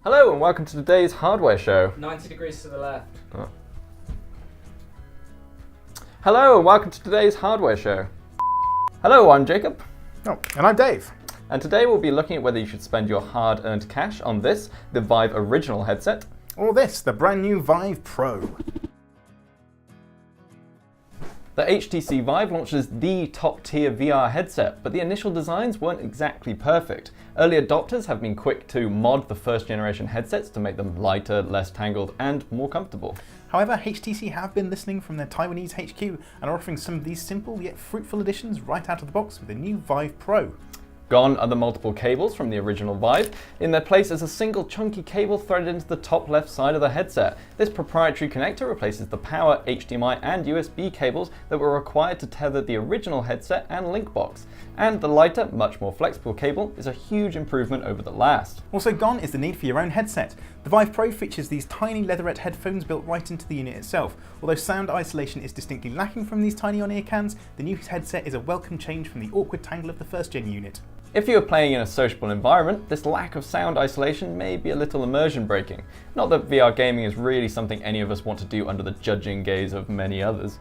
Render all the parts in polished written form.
Hello and welcome to today's hardware show. 90 degrees to the left. Oh. Hello and welcome to today's hardware show. Hello, I'm Jacob. Oh, and I'm Dave. And today we'll be looking at whether you should spend your hard-earned cash on this, the Vive original headset, or this, the brand new Vive Pro. The HTC Vive launches the top-tier VR headset, but the initial designs weren't exactly perfect. Early adopters have been quick to mod the first-generation headsets to make them lighter, less tangled, and more comfortable. However, HTC have been listening from their Taiwanese HQ and are offering some of these simple yet fruitful additions right out of the box with the new Vive Pro. Gone are the multiple cables from the original Vive. In their place is a single chunky cable threaded into the top left side of the headset. This proprietary connector replaces the power, HDMI and USB cables that were required to tether the original headset and link box. And the lighter, much more flexible cable is a huge improvement over the last. Also gone is the need for your own headset. The Vive Pro features these tiny leatherette headphones built right into the unit itself. Although sound isolation is distinctly lacking from these tiny on-ear cans, the new headset is a welcome change from the awkward tangle of the first-gen unit. If you are playing in a sociable environment, this lack of sound isolation may be a little immersion breaking. Not that VR gaming is really something any of us want to do under the judging gaze of many others.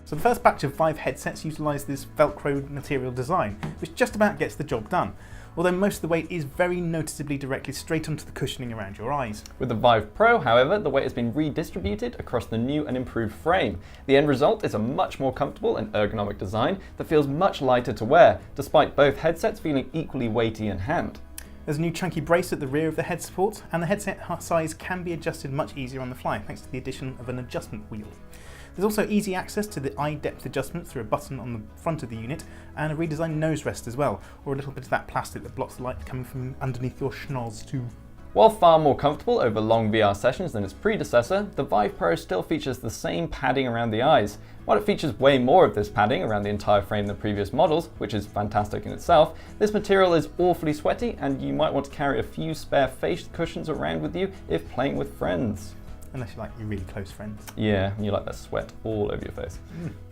So the first batch of Vive headsets utilise this Velcro material design, which just about gets the job done, although most of the weight is very noticeably directed straight onto the cushioning around your eyes. With the Vive Pro, however, the weight has been redistributed across the new and improved frame. The end result is a much more comfortable and ergonomic design that feels much lighter to wear, despite both headsets feeling equally weighty in hand. There's a new chunky brace at the rear of the head support, and the headset size can be adjusted much easier on the fly thanks to the addition of an adjustment wheel. There's also easy access to the eye depth adjustment through a button on the front of the unit and a redesigned nose rest as well, or a little bit of that plastic that blocks the light coming from underneath your schnoz too. While far more comfortable over long VR sessions than its predecessor, the Vive Pro still features the same padding around the eyes. While it features way more of this padding around the entire frame than previous models, which is fantastic in itself, this material is awfully sweaty and you might want to carry a few spare face cushions around with you if playing with friends. Unless you're like your really close friends. Yeah, and you like that sweat all over your face.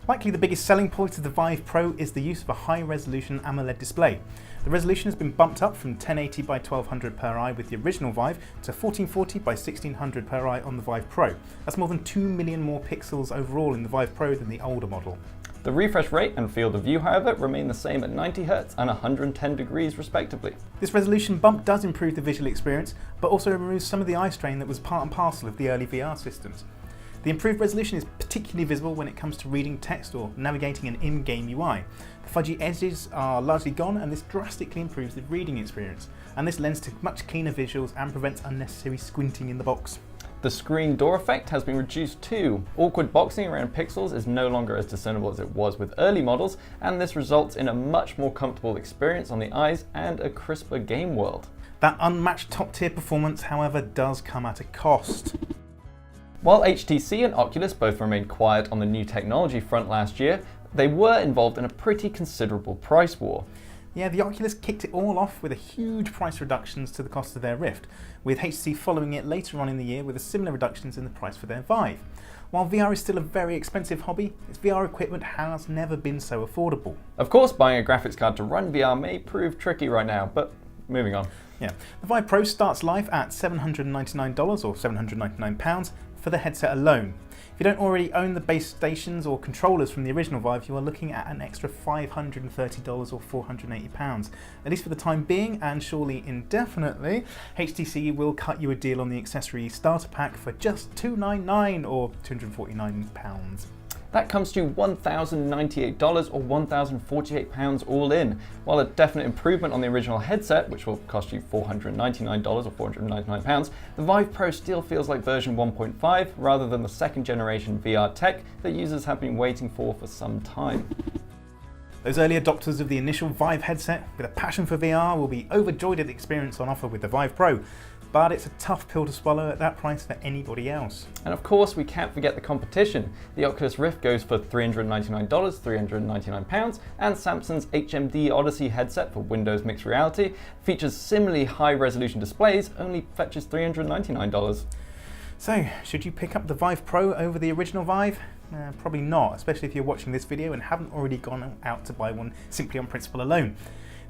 Likely the biggest selling point of the Vive Pro is the use of a high-resolution Amoled display. The resolution has been bumped up from 1080 by 1200 per eye with the original Vive to 1440 by 1600 per eye on the Vive Pro. That's more than 2 million more pixels overall in the Vive Pro than the older model. The refresh rate and field of view, however, remain the same at 90 Hz and 110 degrees respectively. This resolution bump does improve the visual experience, but also removes some of the eye strain that was part and parcel of the early VR systems. The improved resolution is particularly visible when it comes to reading text or navigating an in-game UI. The fudgy edges are largely gone, and this drastically improves the reading experience. And this lends to much cleaner visuals and prevents unnecessary squinting in the box. The screen door effect has been reduced too. Awkward boxing around pixels is no longer as discernible as it was with early models, and this results in a much more comfortable experience on the eyes and a crisper game world. That unmatched top-tier performance, however, does come at a cost. While HTC and Oculus both remained quiet on the new technology front last year, they were involved in a pretty considerable price war. Yeah, the Oculus kicked it all off with a huge price reductions to the cost of their Rift, with HTC following it later on in the year with a similar reductions in the price for their Vive. While VR is still a very expensive hobby, its VR equipment has never been so affordable. Of course, buying a graphics card to run VR may prove tricky right now, but moving on. Yeah, the Vive Pro starts live at $799 or £799 for the headset alone. If you don't already own the base stations or controllers from the original Vive, you are looking at an extra $530 or £480. At least for the time being, and surely indefinitely, HTC will cut you a deal on the accessory starter pack for just $299 or £249. That comes to $1,098 or £1,048 all in. While a definite improvement on the original headset, which will cost you $499 or £499, the Vive Pro still feels like version 1.5 rather than the second generation VR tech that users have been waiting for some time. Those early adopters of the initial Vive headset with a passion for VR will be overjoyed at the experience on offer with the Vive Pro. But it's a tough pill to swallow at that price for anybody else. And of course, we can't forget the competition. The Oculus Rift goes for $399, £399, and Samsung's HMD Odyssey headset for Windows Mixed Reality features similarly high-resolution displays, only fetches $399. So, should you pick up the Vive Pro over the original Vive? Probably not, especially if you're watching this video and haven't already gone out to buy one simply on principle alone.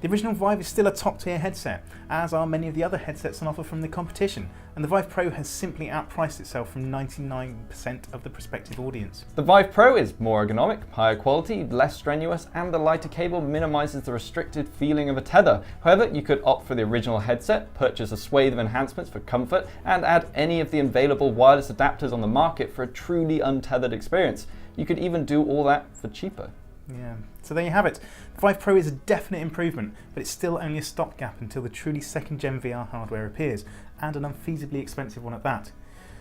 The original Vive is still a top-tier headset, as are many of the other headsets on offer from the competition, and the Vive Pro has simply outpriced itself from 99% of the prospective audience. The Vive Pro is more ergonomic, higher quality, less strenuous, and the lighter cable minimises the restricted feeling of a tether. However, you could opt for the original headset, purchase a swathe of enhancements for comfort, and add any of the available wireless adapters on the market for a truly untethered experience. You could even do all that for cheaper. Yeah, so there you have it. The Vive Pro is a definite improvement, but it's still only a stopgap until the truly second-gen VR hardware appears, and an unfeasibly expensive one at that.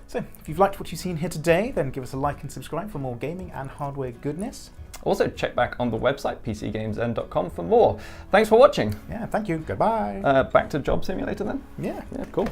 So, if you've liked what you've seen here today, then give us a like and subscribe for more gaming and hardware goodness. Also, check back on the website, PCGamesN.com, for more. Thanks for watching. Yeah, thank you. Goodbye. Back to Job Simulator then? Yeah. Yeah, cool.